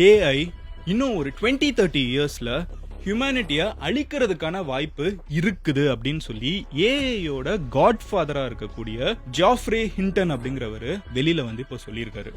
AI இன்னும் ஒரு 20-30 இயர்ஸ்ல ஹியூமனிட்டியை அழிக்கிறதுக்கான வாய்ப்பு இருக்குது அப்படின்னு சொல்லி ஏஐயோட காட்ஃபாதரா இருக்கக்கூடிய ஜாஃப்ரே ஹிண்டன் அப்படிங்கிறவரு வெளியில வந்து இப்போ சொல்லியிருக்காரு.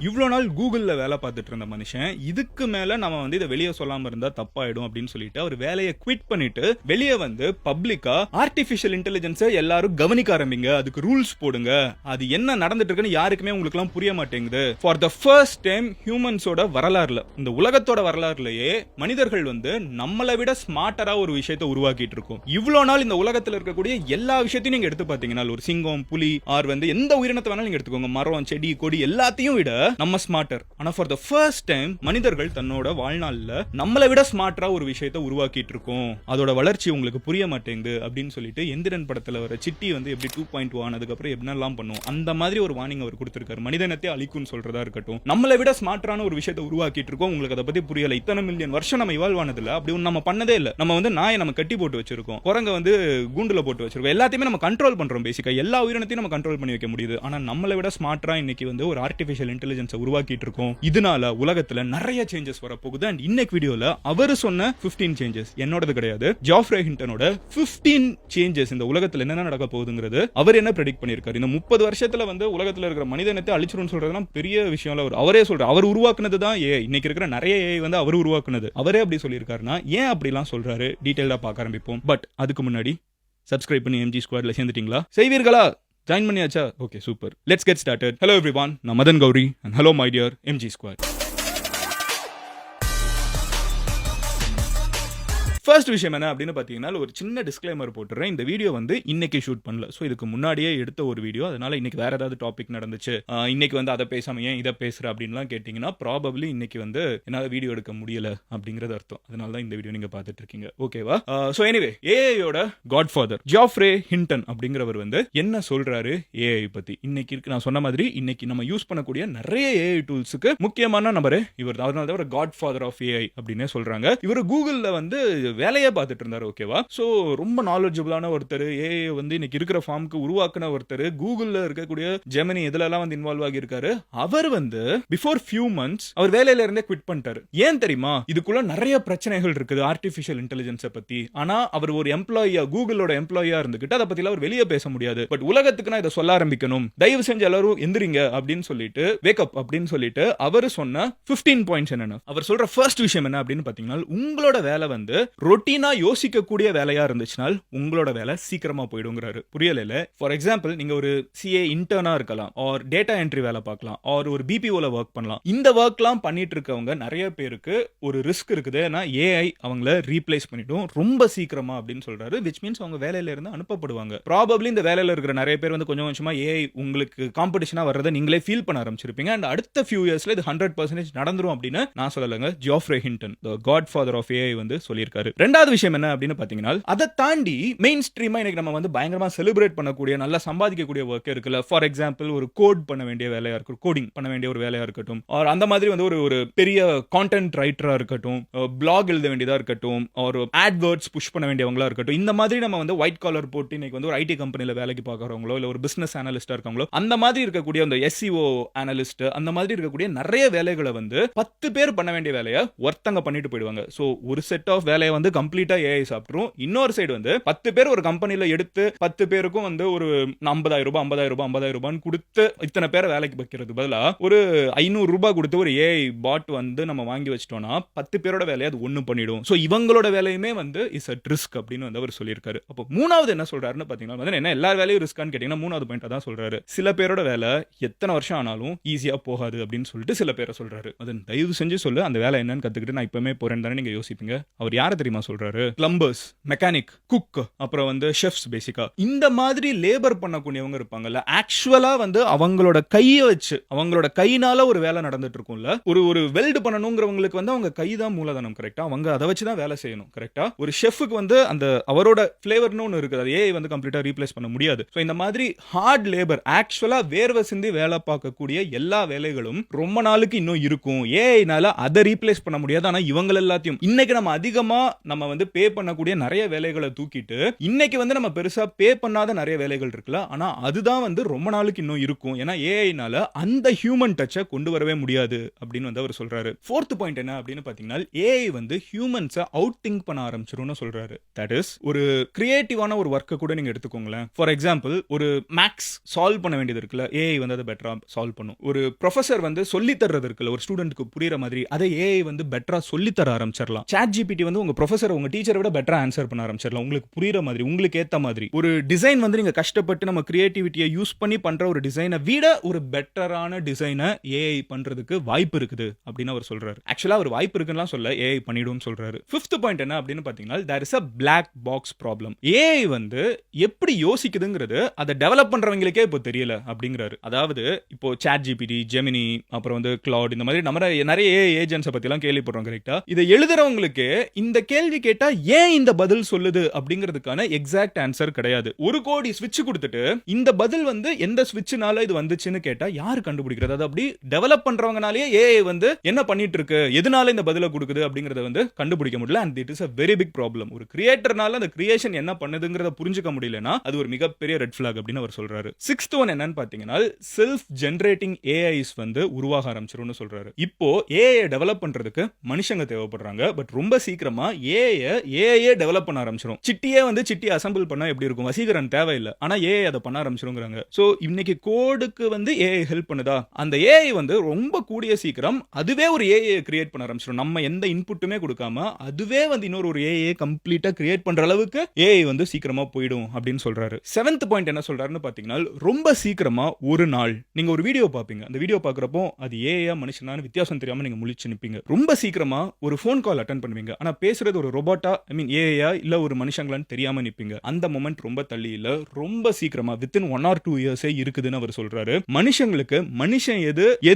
இவ்வளோ நாள் கூகுளில் வேலை பார்த்துட்டு இருந்த மனுஷன் இதுக்கு மேலே நம்ம வந்து இதை வெளியே சொல்லாமல் இருந்தால் தப்பாயிடும் அப்படின்னு சொல்லிட்டு அவர் வேலையை குவிட் பண்ணிட்டு வெளியே வந்து பப்ளிக்கா ஆர்டிஃபிஷியல் இன்டெலிஜென்ஸை எல்லாரும் கவனிக்க ஆரம்பிங்க, அதுக்கு ரூல்ஸ் போடுங்க, அது என்ன நடந்துட்டு இருக்குன்னு யாருக்குமே உங்களுக்குலாம் புரிய மாட்டேங்குது. ஃபார் த ஃபர்ஸ்ட் டைம் ஹியூமன்ஸோட வரலாறுல, இந்த உலகத்தோட வரலாறுலயே மனிதர்கள் வந்து நம்மளை விட ஸ்மார்ட்டரா ஒரு விஷயத்தை உருவாக்கிட்டு இருக்கோம். இவ்வளோ நாள் இந்த உலகத்தில் இருக்கக்கூடிய எல்லா விஷயத்தையும் நீங்க எடுத்து பார்த்தீங்கன்னா, ஒரு சிங்கம், புலி, ஆர் வந்து எந்த உயிரினத்தை வேணாலும் நீங்க எடுத்துக்கோங்க, மரம், செடி, கொடி எல்லாத்தையும் விட நம்ம ஸ்மார்ட்டர். ஆனா ஃபார் த ஃபர்ஸ்ட் டைம் மனிதர்கள் தன்னோட வாழ்நாள்ல நம்மளை விட ஸ்மார்ட்டரா ஒரு விஷயத்தை உருவாக்கிட்டு இருக்கோம், அதோட வளர்ச்சி உங்களுக்கு புரிய மாட்டேங்குது அப்படின்னு சொல்லிட்டு எந்திரன் படத்துல வர சிட்டி வந்து எப்படி 2.1 ஆனதுக்கு அப்புறம் எப்படிலாம் பண்ணும் அந்த மாதிரி ஒரு வார்னிங் அவர் கொடுத்திருக்காரு. மனிதனத்தை அழிக்கும்னு சொல்றதா இருக்கட்டும், நம்மளை விட ஸ்மார்ட்டரான ஒரு விஷயத்தை உருவாக்கிட்டு இருக்கோம், உங்களுக்கு அதை பத்தி புரியல, இத்தனை மில்லியன் வருஷம் நம்ம இவால்வ் ஆனதில்ல, அப்படி ஒன்று நம்ம பண்ணதே இல்லை, நம்ம வந்து நாயை நம்ம கட்டி போட்டு வச்சிருக்கோம், குரங்க வந்து கூண்டுல போட்டு வச்சிருக்கோம், எல்லாத்தையுமே நம்ம கண்ட்ரோல் பண்றோம், பேசிக்கா எல்லா உயிரினத்தையும் நம்ம கண்ட்ரோல் பண்ணி வைக்க முடியுது. ஆனா நம்மளை விட ஸ்மார்ட்டரா இன்னைக்கு வந்து ஒரு ஆர்டிஃபிஷியல் இன்டெலிஜென்ஸ் உருவாக்கிட்டு இருக்கோம். இதனால உலகத்துல நிறைய சேஞ்சஸ் வர போகுது. அண்ட் இன்னைக்கு வீடியோல அவர் சொன்ன 15 சேஞ்சஸ், என்னோடது கிடையாது, ஜாஃப்ரே ஹிண்டனோட 15 சேஞ்சஸ் இந்த உலகத்துல என்ன நடக்க போகுதுங்கிறது அவர் என்ன ப்ரெடிக்ட் பண்ணிருக்காரு. இந்த 30 வருஷத்துல வந்து உலகத்துல இருக்கிற மனிதனத்தை அழிச்சிரும்னு சொல்றதுலாம் பெரிய விஷயம் இல்ல. அவரே சொல்றாரு, அவர் உருவாக்குனது தான் ஏஐ. இன்னைக்கு இருக்கிற நிறைய ஏஐ வந்து அவர் உருவாக்குனது. அவரே அப்படி சொல்லியிருக்காருன்னா ஏன் அப்படிலாம் சொல்றாரு, டீடைலா பார்க்க ஆரம்பிப்போம். பட் அதுக்கு முன்னாடி சப்ஸ்கிரைப் பண்ணி எம்ஜி ஸ்குவாட்ல சேர்ந்துட்டீங்களா? செய்வீர்களா? ஜாயின் பண்ணியாச்சா? Okay, super. Let's get started. Hello everyone, நான் Madan Gowri and hello my dear MG squad. First விஷயம் என்ன அப்படின்னு பார்த்தீங்கன்னா, ஒரு சின்ன டிஸ்க்ளைமர் போட்டுறேன். இந்த வீடியோ வந்து இன்னைக்கு ஷூட் பண்ணல, ஸோ இதுக்கு முன்னாடியே எடுத்த ஒரு வீடியோ. அதனால இன்னைக்கு வேற ஏதாவது டாபிக் நடந்துச்சு, இன்னைக்கு வந்து அதை பேசாம ஏன் இதை பேசுற அப்படின்லாம் கேட்டிங்கன்னா ப்ராபப்ளி இன்னைக்கு வந்து என்னால் வீடியோ எடுக்க முடியல அப்படிங்கிறது அர்த்தம். அதனால தான் இந்த வீடியோ நீங்க பார்த்துட்டு இருக்கீங்க. ஓகேவா? So anyway, ஏஐயோட Godfather Jaffrey Hindon அப்படிங்கிறவர் வந்து என்ன சொல்றாரு ஏஐ பத்தி. இன்னைக்கு இருக்கு, நான் சொன்ன மாதிரி இன்னைக்கு நம்ம யூஸ் பண்ணக்கூடிய நிறைய ஏஐ டூல்ஸுக்கு முக்கியமான நபர் இவர். அதனால தான் காட்ஃபாதர் ஆஃப் ஏஐ அப்படின்னே சொல்றாங்க. இவர் கூகுள்ல வந்து வேலையை பார்த்துட்டு இருந்தாரு. ஓகேவா? சோ ரொம்ப நாலேஜபிளான ஒருத்தர், ஏஐ வந்து இன்னைக்கு இருக்கிற ஃபார்முக்கு உருவாக்குன ஒருத்தர், கூகுள்ல இருக்கக்கூடிய ஜெமினி இதெல்லாம் வந்து இன்வால்வ் ஆகியிருக்காரு. அவர் வந்து பிஃபோர் ஃபியூ மந்த்ஸ் அவர் வேலையில இருந்தே குவிட் பண்ணிட்டாரு. ஏன் தெரியுமா? இதுக்குள்ள நிறைய பிரச்சனைகள் இருக்குது ஆர்டிஃபிஷியல் இன்டெலிஜென்ஸை பத்தி. ஆனா அவர் ஒரு எம்ப்ளாயியா, கூகுளோட எம்ப்ளாயியா இருந்துகிட்டு அதை பத்தி அவர் வெளியே பேச முடியாது. பட் உலகத்துக்கு நான் இதை சொல்ல ஆரம்பிக்கணும், தயவு செஞ்சு எல்லாரும் எந்திரிங்க அப்படின்னு சொல்லிட்டு, வேக் அப் அப்படின்னு சொல்லிட்டு அவர் சொன்ன 15 பாயிண்ட்ஸ் என்னன்னா, அவர் சொல்ற ஃபர்ஸ்ட் விஷயம் என்ன அப்படின்னு பாத்தீங்கன்னா, உங்களோட வேலை வந்து ரொட்டீனா யோசிக்கக்கூடிய வேலையா இருந்துச்சுனால் உங்களோட வேலை சீக்கிரமா போயிடுங்கிறாரு. புரியல? ஃபார் எக்ஸாம்பிள், நீங்க ஒரு சிஏ இன்டர்னா இருக்கலாம், ஆர் டேட்டா என்ட்ரி வேலை பார்க்கலாம், ஆர் ஒரு பிபிஓல ஒர்க் பண்ணலாம். இந்த ஒர்க்லாம் பண்ணிட்டு இருக்கவங்க நிறைய பேருக்கு ஒரு ரிஸ்க் இருக்குது, ஏன்னா ஏஐ அவங்கள ரீப்ளேஸ் பண்ணிடும் ரொம்ப சீக்கிரமா அப்படின்னு சொல்றாரு. விச் மீன்ஸ் அவங்க வேலையில இருந்து அனுப்பப்படுவாங்க. ப்ராபப்ளி இந்த வேலையில இருக்கிற நிறைய பேர் வந்து கொஞ்சம் கொஞ்சமா ஏஐ உங்களுக்கு காம்படிஷனா வர்றதை நீங்களே ஃபீல் பண்ண ஆரம்பிச்சிருப்பீங்க. அண்ட் அடுத்த ஃபியூ இயர்ஸ்ல இது 100% நடந்துரும் அப்படின்னு நான் சொல்லலைங்க. ஜாஃப்ரே ஹிண்டன், தி காட்ஃபாதர் ஆஃப் ஏஐ வந்து சொல்லியிருக்காரு. ரெண்டாவது விஷயம் என்ன அப்படின்னு பாத்தீங்கன்னா, அதை தாண்டி மெயின் ஸ்ட்ரீமா இன்னைக்கு நம்ம வந்து பயங்கரமா செலிப்ரேட் பண்ணக்கூடிய, நல்லா சம்பாதிக்கக்கூடிய ஒர்க் இருக்குல்ல. ஃபார் எக்ஸாம்பிள், ஒரு கோட் பண்ண வேண்டிய வேலையா இருக்கட்டும், கோடிங் பண்ண வேண்டிய ஒரு வேலையா இருக்கட்டும், ஆர் அந்த மாதிரி வந்து ஒரு பெரிய கான்டென்ட் ரைட்டரா இருக்கட்டும், பிளாக் எழுத வேண்டியதா இருக்கட்டும், ஒரு ஆட்வர்ட்ஸ் புஷ் பண்ண வேண்டியவங்களா இருக்கட்டும், இந்த மாதிரி நம்ம வந்து ஒயிட் காலர் போட்டு இன்னைக்கு வந்து ஒரு ஐடி கம்பெனில வேலைக்கு பார்க்கறவங்களோ இல்ல ஒரு பிசினஸ் அனலிஸ்டா இருக்காங்களோ, அந்த மாதிரி இருக்கக்கூடிய அந்த எஸ்இஓ அனலிஸ்ட், அந்த மாதிரி இருக்கக்கூடிய நிறைய வேலைகளை வந்து 10 பேர் பண்ண வேண்டிய வேலையை ஒருத்தங்க பண்ணிட்டு போயிடுவாங்க. சோ ஒரு செட் ஆஃப் வேலையை வந்து கம்ப்ளீட்டா ஏஐ சாப்பிட்டுரும். இன்னொரு சைடு வந்து 10 பேர் ஒரு கம்பெனில எடுத்து 10 பேருக்கும் வந்து ஒரு 50,000 ரூபாய் கொடுத்து இத்தனை பேரை வேலைக்கு வைக்கிறது பதிலா ஒரு 500 ரூபாய் கொடுத்து ஒரு ஏஐ பாட் வந்து நம்ம வாங்கி வச்சிட்டோம்னா 10 பேரோட வேலையை அது ஒண்ணு பண்ணிடும். சோ இவங்களோட வேலையுமே வந்து இஸ் அட் ரிஸ்க் அப்படின்னு வந்து அவர் சொல்லியிருக்காரு. அப்போ மூணாவது என்ன சொல்றாருன்னு பாத்தீங்கன்னா, என்ன எல்லா வேலையும் ரிஸ்கான்னு கேட்டீங்கன்னா மூணாவது பாயிண்ட் தான் சொல்றாரு. சில பேரோட வேலை எத்தனை வருஷம் ஆனாலும் ஈஸியா போகாது அப்படின்னு சொல்லிட்டு சில பேரை சொல்றாரு. அதன் தயவு செஞ்சு சொல்லு, அந்த வேலை என்னன்னு கத்துக்கிட்டு நான் இப்பவுமே போறேன்னு தானே நீங்க யோசிப்பீங்க. அவர் யாரை தெரியுமா சொல்றாரு? பிளம்பர்ஸ், மெக்கானிக், குக், அப்புறம் வந்து ஷெஃப்ஸ். பேசிக்கா இந்த மாதிரி லேபர் பண்ணக்கூடியவங்க இருப்பாங்கல்ல, ஆக்சுவலா வந்து அவங்களோட கையை வச்சு, அவங்களோட கையினால ஒரு வேலை நடந்துட்டு இருக்கும்ல. ஒரு வெல்டு பண்ணணுங்கிறவங்களுக்கு வந்து அவங்க கை தான் மூலதனம். கரெக்டா? அவங்க அதை வச்சு தான் வேலை செய்யணும். கரெக்டா? ஒரு ஷெஃப்க்கு வந்து அந்த அவரோட ஃபிளேவர்னு ஒன்று இருக்குது, அது ஏஐ வந்து கம்ப்ளீட்டா ரீப்ளேஸ் பண்ண முடியாது. ஸோ இந்த மாதிரி ஹார்ட் லேபர், ஆக்சுவலா வேர்வை சிந்தி வேலை பார்க்கக்கூடிய எல்லா வேலைகளும் ரொம்ப நாளுக்கு இன்னும் இருக்கும். ஏஐனால அதை ரீப்ளேஸ் பண்ண முடியாது. ஆனா இவங்க எல்லாத்தையும் இன்னைக்கு நம்ம அதிகமா நம்ம வந்து பே பண்ணக்கூடிய நிறைய வேலைகளை தூக்கிட்டு இன்னைக்கு வந்து நம்ம பெருசா பே பண்ணாத நிறைய வேலைகள் இருக்குல்ல, ஆனா அதுதான் வந்து ரொம்ப நாளுக்கு இன்னும் இருக்கும். ஏன்னா ஏஐனால அந்த ஹியூமன் டச்சை கொண்டு வரவே முடியாது அப்படின்னு வந்து அவர் சொல்றாரு. ஃபோர்த் பாயிண்ட் என்ன அப்படின்னு பாத்தீங்கன்னா, ஏஐ வந்து ஹியூமன்ஸை அவுட் திங்க் பண்ண ஆரம்பிச்சிரும்னு சொல்றாரு. தட் இஸ் ஒரு கிரியேட்டிவான ஒரு ஒர்க்கை கூட நீங்க எடுத்துக்கோங்களேன். ஃபார் எக்ஸாம்பிள் ஒரு மேக்ஸ் சால்வ் பண்ண வேண்டியது இருக்குல்ல, ஏஐ வந்து அதை பெட்டரா சால்வ் பண்ணும். ஒரு ப்ரொஃபசர் வந்து சொல்லி தர்றது இருக்குல்ல, ஒரு ஸ்டூடெண்ட்க்கு புரியுற மாதிரி அதை ஏஐ வந்து பெட்டரா சொல்லி தர ஆரம்பிச்சிடலாம். சாட் ஜிபிடி வந்து உங்க ப்ரொஃபசர் உங்க டீச்சரை விட பெட்டரா ஆன்சர் பண்ண ஆரம்பிச்சிடலாம். உங்களுக்கு புரியுற மாதிரி, உங்களுக்கு ஏத்த மாதிரி. ஒரு டிசைன் வந்து நீங்க கஷ்டப்பட்டு நம்ம கிரியேட்டிவிட்டியை யூஸ் பண்ணி பண்ற ஒரு டிசைனை விட ஒரு பெட்டரான டிசைனை ஏஐ பண்றதுக்கு வாய்ப்பு இருக்குது அப்படின்னு அவர் சொல்றாரு. ஆக்சுவலா அவர் வாய்ப்பு இருக்குன்னு சொல்ல, ஏஐ பண்ணிடும் சொல்றாரு. ஃபிஃப்த் பாயிண்ட் என்ன அப்படின்னு பாத்தீங்கன்னா, there is a black box problem. AI வந்து எப்படி யோசிக்குதுங்கிறது அதை டெவலப் பண்றவங்களுக்கே இப்போ தெரியல அப்படிங்கிறாரு. அதாவது இப்போ சாட் ஜிபிடி, ஜெமினி, அப்புறம் வந்து கிளவுட், இந்த மாதிரி நம்ம நிறைய ஏஐ ஏஜென்ட்ஸை பத்தி எல்லாம் கேள்விப்படுறோம். கரெக்டா? இதை எழுதுறவங்களுக்கு இந்த கேள்வி கேட்டா ஏன் இந்த பதில் சொல்லுது அப்படிங்கிறதுக்கான எக்ஸாக்ட் ஆன்சர் கிடையாது. ஒரு கோடி ஸ்விட்ச் கொடுத்துட்டு இந்த பதில் வந்து எந்த ஸ்விட்ச்னால இது வந்துச்சுன்னு கேட்டா யாரு கண்டுபிடிக்கிறது? அது அப்படி டெவலப் பண்றவங்கனாலேயே ஏஐ வந்து என்ன பண்ணிட்டு இருக்கு, எதனால இந்த பதிலை கொடுக்குது அப்படிங்கறத வந்து கண்டுபிடிக்க முடியல. And it is a very big problem. ஒரு கிரியேட்டர்னால அந்த கிரியேஷன் என்ன பண்ணுதுங்கிறத புரிஞ்சுக்க முடியலனா அது ஒரு மிகப்பெரிய ரெட் ஃபிளாக் அப்படின்னு அவர் சொல்றாரு. சிக்ஸ்த் ஒன் என்னன்னு பாத்தீங்கன்னா, செல்ஃப் ஜெனரேட்டிங் ஏஐஸ் வந்து உருவாக ஆரம்பிச்சிரும்னு சொல்றாரு. இப்போ ஏஐ டெவலப் பண்றதுக்கு மனுஷங்க தேவைப்படுறாங்க. பட் ரொம்ப சீக்கிரமா ஏஐ டெவலப் பண்ண ஆரம்பிச்சிரும். சிட்டியே வந்து சிட்டி அசெம்பிள் பண்ணா எப்படி இருக்கும்? வசீகரன் தேவையில்லை, ஆனா ஏஐ அதை பண்ண ஆரம்பிச்சிருங்கிறாங்க. சோ இன்னைக்கு கோடுக்கு வந்து ஏஐ ஹெல்ப் பண்ணுதா? அந்த ஏஐ வந்து ரொம்ப கூடிய சீக்கிரம் அதுவே ஒரு ஏஐ கிரியேட் பண்ண ஆரம்பிச்சிடும். நம்ம எந்த இன்புட்டுமே கொடுக்காம அதுவே வந்து இன்னொரு ஏஐ கம்ப்ளீட்டா கிரியேட் பண்ற அளவுக்கு ஏஐ வந்து சீக்கிரமா போயிடும் அப்படின்னு சொல்றாரு. செவன்த் பாயிண்ட் என்ன சொல்றாருன்னு பாத்தீங்கன்னா, ரொம்ப சீக்கிரமா ஒரு நாள் நீங்க ஒரு வீடியோ பாப்பீங்க. அந்த வீடியோ பாக்குறப்போ அது ஏஐயா மனுஷனான வித்தியாசம் தெரியாம நீங்க முழிச்சு நிப்பீங்க. ரொம்ப சீக்கிரமா ஒரு ஃபோன் கால் அட்டெண்ட் பண்ணுவீங்க. ஆனா பேசுறது ஒரு ரோபோட்டா, ஐ மீன் ஏஐயா இல்ல ஒரு மனுஷங்களான்னு தெரியாம நிப்பீங்க. அந்த மொமெண்ட் ரொம்ப தள்ளி இல்ல, ரொம்ப சீக்கிரமா வித்தின் 1 or 2 years இருக்குதுன்னு அவர் சொல்றாரு. மனுஷங்களுக்கு மனுஷன் எது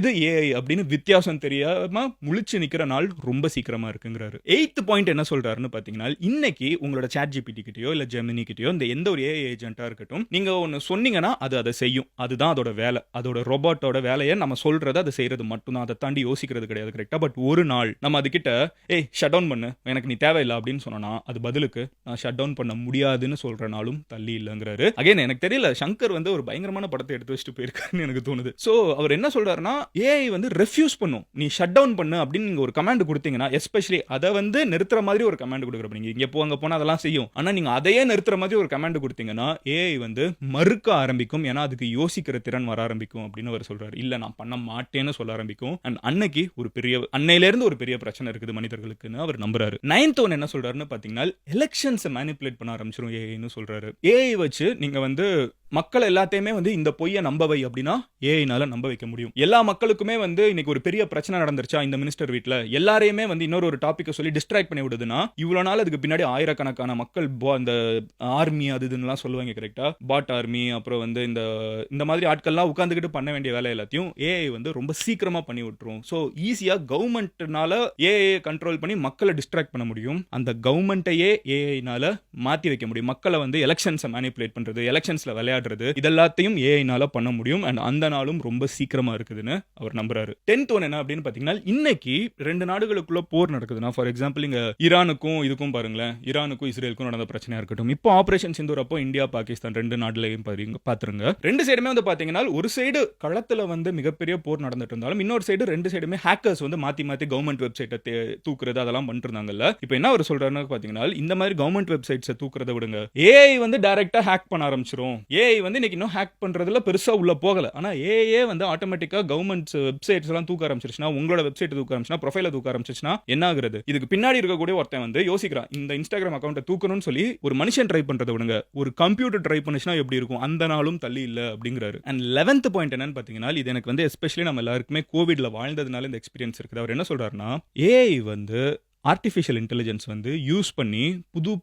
ஏஐ அப்படின்னு வித்தியாசம் தெரியாம முழிச்சு நிக்கிற நாள் ரொம்ப சீக்கிரமா இருக்குங்கிறாரு. எய்த் பாயிண்ட் என்ன சொல்றாருன்னு பாத்தீங்கன்னா, இன்னைக்கு உங்களோட சாட் ஜிபிடி கிட்டயோ இல்ல ஜெமினி கிட்டயோ இந்த எந்த ஒரு ஏஐ ஏஜென்ட்டா இருக்கட்டும், நீங்க ஒன்னு சொன்னீங்கன்னா அது அதை செய்யும். அதுதான் அதோட வேலை. அதோட ரோபோட்டோட வேலையை நம்ம சொல்றது அதை செய்யறது மட்டும்தான். அதை தாண்டி யோசிக்கிறது கிடையாது. கரெக்டா? பட் ஒரு நாள் நம்ம அது கிட்ட ஏய் ஷட் டவுன் பண்ணு, எனக்கு நீ தேவையில்லை அப்படின்னு சொன்னா அது பதிலுக்கு நான் ஷட் டவுன் பண்ண முடியாதுன்னு சொல்ற நாளும் தள்ளி இல்லங்கிறாரு. அகைன் எனக்கு தெரியல, சங்கர் வந்து ஒரு பயங்கரமான படத்தை எடுத்து வச்சுட்டு போயிருக்காருன்னு எனக்கு தோணுது. சோ அவர் என்ன சொல்றாருன்னா, ஏஐ வந்து ரெஃப்யூஸ் பண்ணும். நீ ஷட் டவுன் பண்ணு அப்படின்னு நீங்க ஒரு கமாண்ட் கொடுத்தீங்கன்னா, எஸ்பெஷலி அதை வந்து நிறுத்துற மாதிரி ஒரு கமாண்ட் கொடுக்குறப்ப, நீங்க இங்க போங்க போனா அதெல்லாம் செய்யும். ஆனா நீங்க அதையே நிறுத்துற மாதிரி ஒரு கமாண்ட் கொடுத்தீங்கன்னா ஏஐ வந்து மறுக்க ஆரம்பிக்கும். ஏன்னா அதுக்கு யோசிக்கிற திறன் வர ஆரம்பிக்கும் அப்படின்னு அவர் சொல்றாரு. இல்ல நான் பண்ண மாட்டேன்னு சொல்ல ஆரம்பிக்கும். அண்ட் அன்னைக்கு ஒரு பெரிய அன்னையில இருந்து ஒரு பெரிய பிரச்சனை இருக்குது மனிதர்களுக்குன்னு அவர் நம்புறாரு. நைன்த் ஒன் என்ன சொல்றாருன்னு பாத்தீங்கன்னா, எலெக்ஷன்ஸ் மேனிபுலேட் பண்ண ஆரம்பிச்சிரும் ஏஐன்னு சொல்றாரு. ஏஐ வச்சு நீங்க வந்து மக்கள் எல்லாத்தையுமே வந்து இந்த பொய்யை நம்ப வை அப்படின்னா ஏஐனால நம்ப வைக்க முடியும். எல்லா மக்களுக்குமே வந்து இன்னைக்கு ஒரு பெரிய பிரச்சனை நடந்துருச்சா இந்த மினிஸ்டர் வீட்ல, எல்லாரையுமே வந்து இன்னொரு ஒரு டாபிக்கை சொல்லி டிஸ்ட்ராக்ட் பண்ணி விடுதுன்னா, இவ்வளவு நாள் அதுக்கு பின்னாடி ஆயிரக்கணக்கான மக்கள் அந்த ஆர்மி அது இதுன்னு சொல்லுவாங்க. கரெக்டா? பாட் ஆர்மி, அப்புறம் வந்து இந்த மாதிரி ஆட்கள்லாம் உட்கார்ந்துகிட்டு பண்ண வேண்டிய வேலை எல்லாத்தையும் ஏஐ வந்து ரொம்ப சீக்கிரமா பண்ணி விட்டுரும். சோ ஈஸியா கவர்மெண்ட்னால ஏஐ கண்ட்ரோல் பண்ணி மக்களை டிஸ்ட்ராக்ட் பண்ண முடியும். அந்த கவர்மெண்ட்டையே ஏஐனால மாத்தி வைக்க முடியும். மக்களை வந்து எலெக்ஷன்ஸை மேனிபுலேட் பண்றது, எலெக்ஷன்ஸ்ல விளையாடுறது, இதெல்லாத்தையும் ஏஐனால பண்ண முடியும். அண்ட் அந்த நாளும் ரொம்ப சீக்கிரமா இருக்குதுன்னு அவர் நம்புறாரு. 10th ஒன் என்ன அப்படின்னு பாத்தீங்கன்னா, இன்னைக்கு 2 நாடுகளுக்குள்ள போர் நடக்குதுன்னா, ஃபார் எக்ஸாம்பிள் இங்க ஈரானுக்கும் இதுக்கும் பாருங்களேன், ஈரானுக்கும் இஸ்ரேலுக்கும் நடந்த பிரச்சனையா இருக்கட்டும், இப்போ ஆபரேஷன் சிந்தூர் அப்போ இந்தியா பாகிஸ்தான் 2 நாடுலையும் பாத்துருங்க. 2 சைடுமே வந்து பாத்தீங்கன்னா, ஒரு சைடு களத்துல வந்து மிகப்பெரிய போர் நடந்துட்டு இருந்தாலும் இன்னொரு சைடு 2 சைடுமே ஹேக்கர்ஸ் வந்து மாத்தி மாத்தி கவர்மெண்ட் வெப்சைட்டை தூக்குறது அதெல்லாம் பண்ணிட்டு இருந்தாங்கல்ல. இப்போ என்ன அவர் சொல்றாருன்னு பாத்தீங்கன்னா, இந்த மாதிரி கவர்மெண்ட் வெப்சைட்ஸை தூக்குறதை விடுங்க, ஏஐ வந்து டைரக்டா ஹேக் பண்ண ஆரம்பிச்சிரும். ஏஐ வந்து இன்னைக்கு இன்னும் ஹேக் பண்றதுல பெருசா உள்ள போகல. ஆனா ஏஐ வந்து ஆட்டோமேட்டிக்கா கவர்மெண்ட் வெப்சைட்ஸ் எல்லாம் தூக்க ஆரம்பிச்சிருச்சுனா, உங்களோட வெப்சைட் தூக்க ஆரம்பிச்சுனா, ப்ரொஃபைல தூக்க ஆரம்பிச்சிருச்சுனா என்ன ஆகுறது? இதுக்கு பின்னாடி இருக்கக்கூடிய ஒருத்தன் வந்து யோசிக்கிறான், இந்த இன்ஸ்டாகிராம் அக்கௌண்ட்டை தூக்கணும்னு சொல்லி ஒரு மனுஷன் ட்ரை பண்றதை விடுங்க, ஒரு கம்ப்யூட்டர் ட்ரை பண்ணுச்சுனா எப்படி இருக்கும்? அந்த நாளும் தள்ளி இல்ல அப்படிங்கிறாரு. அண்ட் 11th பாயிண்ட் என்னன்னு பாத்தீங்கன்னா, இது எனக்கு வந்து எஸ்பெஷலி நம்ம எல்லாருக்குமே கோவிட்ல வாழ்ந்ததுனால இந்த எக்ஸ்பீரியன்ஸ் இருக்குது. அவர் என்ன சொல்றாருன்னா, ஏஐ வந்து ஆர்டிஃபிஷியல் இன்டெலிஜென்ஸ் வந்து யூஸ் பண்ணி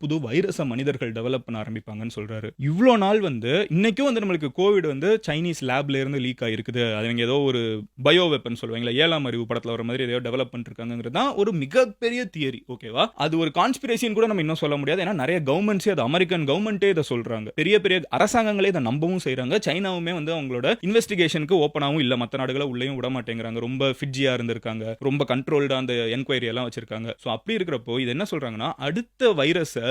புது வைரஸை மனிதர்கள் டெவலப் பண்ண ஆரம்பிப்பாங்கன்னு சொல்றாரு. இவ்வளோ நாள் வந்து இன்னைக்கும் வந்து நம்மளுக்கு கோவிட் வந்து சைனீஸ் லேப்ல இருந்து லீக் ஆயிருக்குது, அவங்க ஏதோ ஒரு பயோ வெப்பன் சொல்லுவாங்களா, 7ஆம் அறிவு படத்துல வர மாதிரி ஏதோ டெவலப் பண்ணிட்டு இருக்காங்கிறது தான் ஒரு மிகப்பெரிய தியரி. ஓகேவா? அது ஒரு கான்ஸ்பிரசின்னு கூட நம்ம இன்னும் சொல்ல முடியாது. ஏன்னா நிறைய கவர்மெண்ட்ஸே, அது அமெரிக்கன் கவர்மெண்ட்டே இதை சொல்றாங்க, பெரிய பெரிய அரசாங்கங்களே இதை நம்பவும் செய்யறாங்க. சைனாவுமே வந்து அவங்களோட இன்வெஸ்டிகேஷனுக்கு ஓப்பனாகவும் இல்ல, மற்ற நாடுகளை உள்ளேயும் விட மாட்டேங்கிறாங்க, ரொம்ப ஃபிட்ஜியா இருந்திருக்காங்க, ரொம்ப கண்ட்ரோல்டா அந்த என்கொயரி எல்லாம் வச்சிருக்காங்க. ஸோ அப்படி இருக்கிறப்போ இது என்ன சொல்றாங்கன்னா, அடுத்த வைரஸை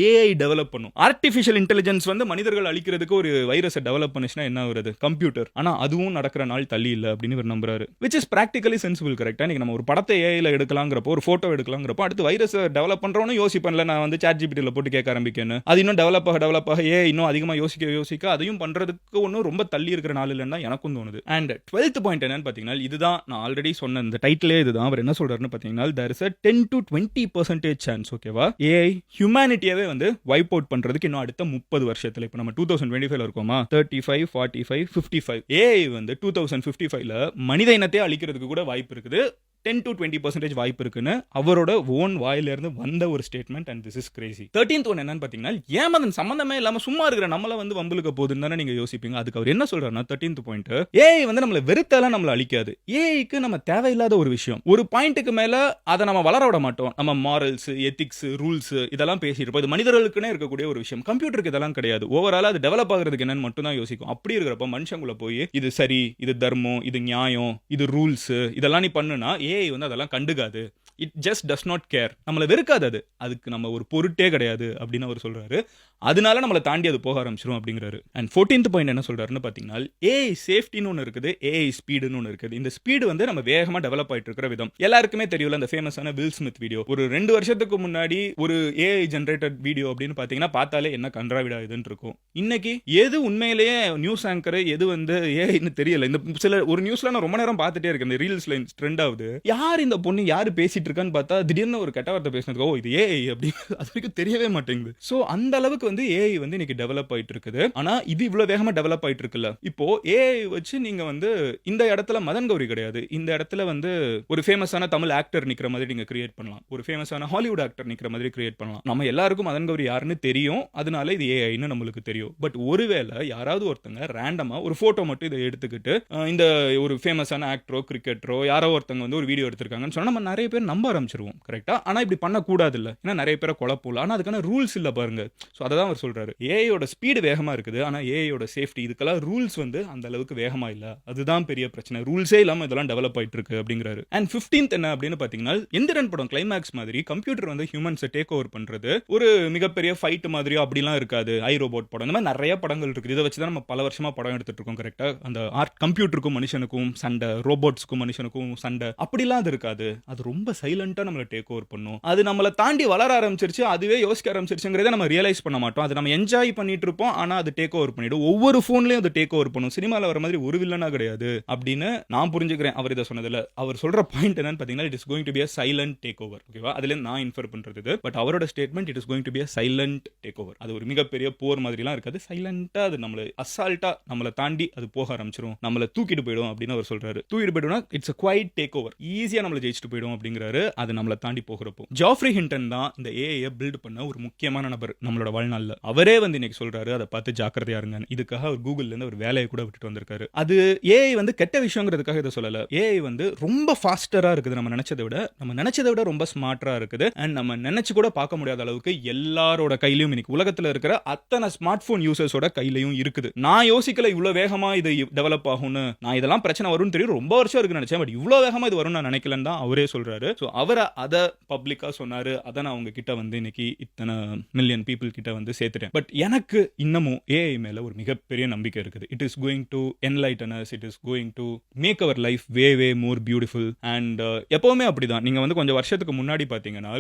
ஏஐ டெவலப் பண்ணும். ஆர்டிஃபிஷியல் இன்டெலிஜென்ஸ் வந்து மனிதர்கள் அழிக்கிறதுக்கு ஒரு வைரஸை டெவலப் பண்ணுச்சுன்னா என்ன வருது? கம்ப்யூட்டர். ஆனா அதுவும் நடக்கிற நாள் தள்ளி இல்லை அப்படின்னு இவர் நம்புறாரு. Which is practically sensible. கரெக்டா? நீங்க நம்ம ஒரு படத்தை ஏஐல எடுக்கலாங்கிறப்போ, ஒரு போட்டோ எடுக்கலாங்கிறப்போ, அடுத்து வைரஸை டெவலப் பண்றவனும் யோசிப்பேன்ல, நான் வந்து சாட் ஜிபிடியில் போட்டு கேட்க ஆரம்பிக்கேன்னு. அது இன்னும் டெவலப் ஆக ஏஐ இன்னும் அதிகமாக யோசிக்க அதையும் பண்றதுக்கு ஒன்றும் ரொம்ப தள்ளி இருக்கிற நாள் இல்லைன்னா எனக்கும் தோணுது. அண்ட் 12th பாயிண்ட் என்னன்னு பார்த்தீங்கன்னா, இதுதான் நான் ஆல்ரெடி சொன்ன இந்த டைட்டிலே இதுதான். அவர் என்ன சொல்றாருன்னு பார்த்தீங்கன்னா, there is a 10 to 20% chance, ஓகேவா, ஏஐ ஹியூமனிட்டியாவே வந்து வைப் அவுட் பண்றதுக்கு இன்னும் அடுத்த 30 வருஷத்துல. இப்போ நம்ம 2025 இருக்கோமா, 35, 45, 55 ஏஐ வந்து 2055ல மனித இனத்தை அழிக்கிறதுக்கு கூட வாய்ப்பு இருக்குது. 10 to 20% வாய்ப்பு இருக்குன்னு அவரோட ஓன் வாயிலிருந்து வந்த ஒரு statement. And this is Crazy. 13th one என்னன்னு பார்த்தீங்கன்னா, ஏன் சம்பந்தமே இல்லாம சும்மா இருக்கிற நம்மள வந்து வம்புலுக்க போகுதுன்னு தானே நீங்க யோசிப்பீங்க. அதுக்கு அவர் என்ன சொல்றாருன்னா, 13th பாயிண்ட், ஏஐ வந்து நம்மள வெறுத்தாலாம் நம்மள அழிக்காது. ஏஐக்கு நம்ம தேவையில்லாத ஒரு விஷயம். ஒரு பாயிண்ட்டுக்கு மேல அதை நம்ம வளர விட மாட்டோம். நம்ம மாரல்ஸ், எத்திக்ஸ், ரூல்ஸ் இதெல்லாம் பேசிட்டு இருப்போம். இது மனிதர்களுக்குன்னே இருக்கக்கூடிய ஒரு விஷயம். கம்ப்யூட்டருக்கு இதெல்லாம் கிடையாது. ஓவராலா அது டெவலப் ஆகிறதுக்கு என்னன்னு மட்டும் தான் யோசிக்கும். அப்படி இருக்கிறப்ப மனுஷங்குள்ள போய் இது சரி, இது தர்மம், இது நியாயம், இது ரூல்ஸ், இதெல்லாம் நீ பண்ணுனா ஏஐ வந்து அதெல்லாம் கண்டுக்காது. It just does not care. நம்மளை வெறுக்காது. அதுக்கு நம்ம ஒரு பொருட்டே கிடையாது அப்படின்னு அவர் சொல்றாரு. அதனால நம்மளை தாண்டி அது போக ஆரம்பிச்சிடும் அப்படிங்கிறாரு. அண்ட் 14th பாயிண்ட் என்ன சொல்றாருன்னு பார்த்தீங்கன்னா, ஏஐ சேஃப்டின்னு ஒன்று இருக்குது, ஏஐ ஸ்பீடுன்னு ஒன்று இருக்குது. இந்த ஸ்பீடு வந்து நம்ம வேகமாக டெவலப் ஆகிட்டு இருக்கிற விதம் எல்லாருக்குமே தெரியல. அந்த ஃபேமஸான வில் ஸ்மித் வீடியோ ஒரு 2 வருஷத்துக்கு முன்னாடி ஒரு ஏஐ ஜென்ரேட்டட் வீடியோ அப்படின்னு பார்த்தீங்கன்னா பார்த்தாலே என்ன கன்றாவிடா இதுன்னு இருக்கும். இன்னைக்கு எது உண்மையிலேயே நியூஸ் ஆங்கர், எது வந்து ஏஐன்னு தெரியல. இந்த சில ஒரு நியூஸ்ல நான் ரொம்ப நேரம் பார்த்துட்டே இருக்கேன், இந்த ரீல்ஸ்ல ட்ரெண்ட் ஆகுது. யார் இந்த பொண்ணு யார் பேசிட்டு இருக்கான்னு பார்த்தா திடீர்னு ஒரு கெட்ட வார்த்தை பேசினதுக்கு ஓ இது ஏஐ அப்படி அது வரைக்கும் தெரியவே மாட்டேங்குது. ஸோ அந்த அளவுக்கு வந்து ஏஐ வந்து இன்னைக்கு டெவலப் ஆயிட்டு இருக்குது. ஆனா இது இவ்வளவு வேகமா டெவலப் ஆயிட்டு இருக்குல்ல, இப்போ ஏஐ வச்சு நீங்க வந்து இந்த இடத்துல மதன் கௌரி கிடையாது, இந்த இடத்துல வந்து ஒரு ஃபேமஸான தமிழ் ஆக்டர் நிக்கிற மாதிரி நீங்க கிரியேட் பண்ணலாம், ஒரு ஃபேமஸான ஹாலிவுட் ஆக்டர் நிக்கிற மாதிரி கிரியேட் பண்ணலாம். நம்ம எல்லாருக்கும் மதன் கௌரி யாருன்னு தெரியும், அதனால இது ஏஐன்னு நம்மளுக்கு தெரியும். பட் ஒருவேளை யாராவது ஒருத்தங்க ரேண்டமா ஒரு போட்டோ மட்டும் இதை எடுத்துக்கிட்டு இந்த ஒரு ஃபேமஸான ஆக்டரோ கிரிக்கெட்டரோ யாரோ ஒருத்தங்க வந்து ஒரு வீடியோ எடுத்திருக்காங்கன்னு சொன்னா நம்ம நிறைய பேர் நம்ப ஆரம்பிச்சிருவோம். கரெக்டா? ஆனா இப்படி பண்ணக்கூடாது இல்ல, ஏன்னா நிறைய பேரை குழப்பம். ஆனா அதுக்கான ரூல்ஸ் இல்ல பாருங்க. ஸோ அதை தான் அவர் சொல்றாரு. ஏஐயோட ஸ்பீடு வேகமா இருக்குது, ஆனா ஏஐயோட சேஃப்டி இதுக்கெல்லாம் ரூல்ஸ் வந்து அந்த அளவுக்கு வேகமா இல்ல. அதுதான் பெரிய பிரச்சனை. ரூல்ஸே இல்லாம இதெல்லாம் டெவலப் ஆயிட்டு இருக்கு அப்படிங்கிறாரு. அண்ட் 15th என்ன அப்படின்னு பாத்தீங்கன்னா, எந்திரன் படம் கிளைமேக்ஸ் மாதிரி கம்ப்யூட்டர் வந்து ஹியூமன்ஸை டேக் ஓவர் பண்றது ஒரு மிகப்பெரிய ஃபைட் மாதிரியோ அப்படிலாம் இருக்காது. ஐ ரோபோட் படம் இந்த மாதிரி நிறைய படங்கள் இருக்குது. இதை வச்சுதான் நம்ம பல வருஷமா படம் எடுத்துட்டு இருக்கோம். கரெக்டா? அந்த கம்ப்யூட்டருக்கும் மனுஷனுக்கும் சண்டை, ரோபோட்ஸ்க்கும் மனுஷனுக்கும் சண்டை அப்படிலாம் அது இருக்காது. அது ரொம்ப சைலண்டா நம்மளை டேக் ஓவர் பண்ணும். அது நம்மளை தாண்டி வளர ஆரம்பிச்சிருச்சு, அதுவே யோசிக்க ஆரம்பிச்சிருச்சுங்கிறத நம்ம ரியலைஸ் பண்ண மாட்டோம். அது நம்ம என்ஜாய் பண்ணிட்டு இருப்போம், ஆனா அது டேக் ஓவர் பண்ணிடும். ஒவ்வொரு போன்லயும் அது டேக் ஓவர் பண்ணும். சினிமால வர மாதிரி ஒரு வில்லனா கிடையாது அப்படின்னு நான் புரிஞ்சுக்கிறேன் அவர் இதை சொன்னதுல. அவர் சொல்ற பாயிண்ட் என்னன்னு பாத்தீங்கன்னா, it is going to be a silent takeover. ஓகேவா? அதுல நான் இன்ஃபர் பண்றது. பட் அவரோட statement it is going to be a silent takeover. அது ஒரு மிகப்பெரிய போர் மாதிரிலாம் இருக்காது. சைலண்டா அது நம்மள அசால்ட்டா நம்மளை தாண்டி அது போக ஆரம்பிச்சிடும், நம்மளை தூக்கிட்டு போயிடும் அப்படின்னு அவர் சொல்றாரு. தூக்கிட்டு போயிடும்னா இட்ஸ் a quiet takeover. ஈஸியா நம்மளை ஜெயிச்சுட்டு போயிடும் அப்படிங்கிறாரு. அது நம்மளை தாண்டி போகிறப்போ ஜாஃப்ரி ஹிண்டன் தான் இந்த ஏஐ பில்ட் பண்ண ஒரு முக்கியமான நபர் நம்மளோட வாழ்நாள்ல. அவரே வந்து இன்னைக்கு சொல்றாரு, அதை பார்த்து ஜாக்கிரதையா இருங்க. இதுக்காக அவர் கூகுள்ல இருந்து ஒரு வேலையை கூட விட்டுட்டு வந்திருக்காரு. அது ஏஐ வந்து கெட்ட விஷயங்கிறதுக்காக இதை சொல்லல. ஏஐ வந்து ரொம்ப ஃபாஸ்டரா இருக்குது. நம்ம நினைச்சதை விட ரொம்ப ஸ்மார்ட்டரா இருக்குது. அண்ட் நம்ம நினைச்சு கூட பார்க்க முடியாத அளவுக்கு எல்லாரோட கையிலயும் இன்னைக்கு உலகத்துல இருக்கிற அத்தனை ஸ்மார்ட் போன் யூசர்ஸோட கையிலயும் இருக்குது. நான் யோசிக்கல இவ்வளவு வேகமா இது டெவலப் ஆகும்னு. நான் இதெல்லாம் பிரச்சனை வரும்னு தெரியும், ரொம்ப வருஷம் இருக்குன்னு நினைச்சேன். பட் இவ்வளவு வேகமா இது வரும் நான் நினைக்கலன்னு தான் அவரே சொல்றாரு. ஸோ அவரை அதை பப்ளிக்கா சொன்னாரு. அதை நான் அவங்க கிட்ட வந்து இன்னைக்கு இத்தனை மில்லியன் பீப்புள் கிட்ட வந்து சேர்த்துட்டேன். பட் எனக்கு இன்னமும் ஏஐ மேல ஒரு மிகப்பெரிய நம்பிக்கை இருக்குது. It is going to enlighten us, it is going to make our life way more beautiful. And எப்பவுமே அப்படிதான். நீங்க வந்து கொஞ்சம் வருஷத்துக்கு முன்னாடி பாத்தீங்கன்னா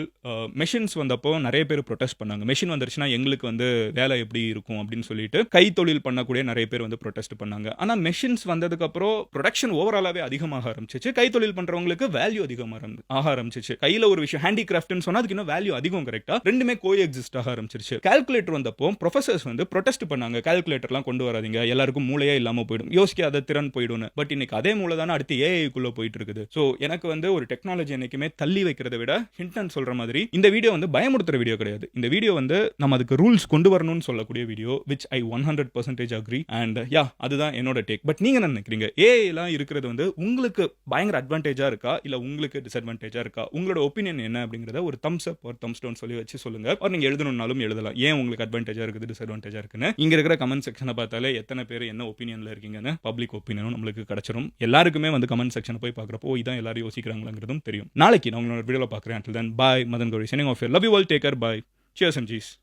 மெஷின்ஸ் வந்தப்போ நிறைய பேர் ப்ரொடெஸ்ட் பண்ணாங்க. மெஷின் வந்துருச்சுன்னா எங்களுக்கு வந்து வேலை எப்படி இருக்கும் அப்படின்னு சொல்லிட்டு கைத்தொழில் பண்ணக்கூடிய நிறைய பேர் வந்து ப்ரொடெஸ்ட் பண்ணாங்க. ஆனா மெஷின்ஸ் வந்ததுக்கு அப்புறம் ப்ரொடக்ஷன் ஓவராலாவே அதிகமாக ஆரம்பிச்சிச்சு. கைத்தொழில் பண்றவங்களுக்கு வேல்யூ அதிகமாக ஆரம்பிச்சிச்சு. கையில ஒரு விஷயம் ஹேண்டிகிராஃப்ட்னு சொன்னா அதுக்கு இன்னும் வேல்யூ அதிகம். கரெக்டா? ரெண்டுமே கோ எக்ஸிஸ்ட் ஆக ஆரம்பிச்சிருச்சு. கால்குலேட்டர் வந்தப்போ ப்ரொஃபசர்ஸ் வந்து ப்ரொடெஸ்ட் பண்ணாங்க, கால்குலேட்டர்லாம் கொண்டு வராதீங்க, எல்லாருக்கும் மூளையே இல்லாம போயிடும், யோசிக்காத திறன் போயிடும். பட் இன்னைக்கு அதே மூளை தானே அடுத்து ஏஐக்குள்ள போயிட்டு இருக்குது. ஸோ எனக்கு வந்து ஒரு டெக்னாலஜி என்னைக்குமே தள்ளி வைக்கிறத விட ஹிண்டன் சொல்ற மாதிரி இந்த வீடியோ வந்து பயமுறுத்துற வீடியோ கிடையாது. இந்த வீடியோ வந்து நம்ம அதுக்கு ரூல்ஸ் கொண்டு வரணும்னு சொல்லக்கூடிய video, which I 100% agree. And yeah அதுதான் என்னோட டேக். பட் நீங்க என்ன நினைக்கிறீங்க? ஏஐ எல்லாம் இருக்கிறது வந்து உங்களுக்கு பயங்கர அட்வான்டேஜா இருக்கா இல்ல உங்களுக்கு டிஸ்அட்வான்டேஜா இருக்கா? உங்களோட ஒப்பீனியன் என்ன அப்படிங்கிறத ஒரு thumbs up or thumbs down சொல்லி வச்சு சொல்லுங்க. ஆர் நீங்க எழுதணும்னாலும் எழுதலாம். ஏன் உங்களுக்கு அட்வான்டேஜா இருக்குது, டிஸ்அட்வான்டேஜா இருக்குன்னு. இங்க இருக்கிற கமெண்ட் செக்ஷனை பார்த்தாலே எத்தனை பேர் என்ன ஒப்பீனியன்ல இருக்கீங்கன்னு பப்ளிக் ஒப்பீனியனும் நம்மளுக்கு கிடைச்சிரும். எல்லாருக்குமே வந்து கமெண்ட் செக்ஷனை போய் பார்க்குறப்போ இதான் எல்லாரும் யோசிக்கிறாங்கிறதும் தெரியும். நாளைக்கு நான் உங்களோட வீடியோவில் பார்க்குறேன். Until then, bye. Madan Gauri signing off here. Love you all. Take care. Bye. Cheers and cheese.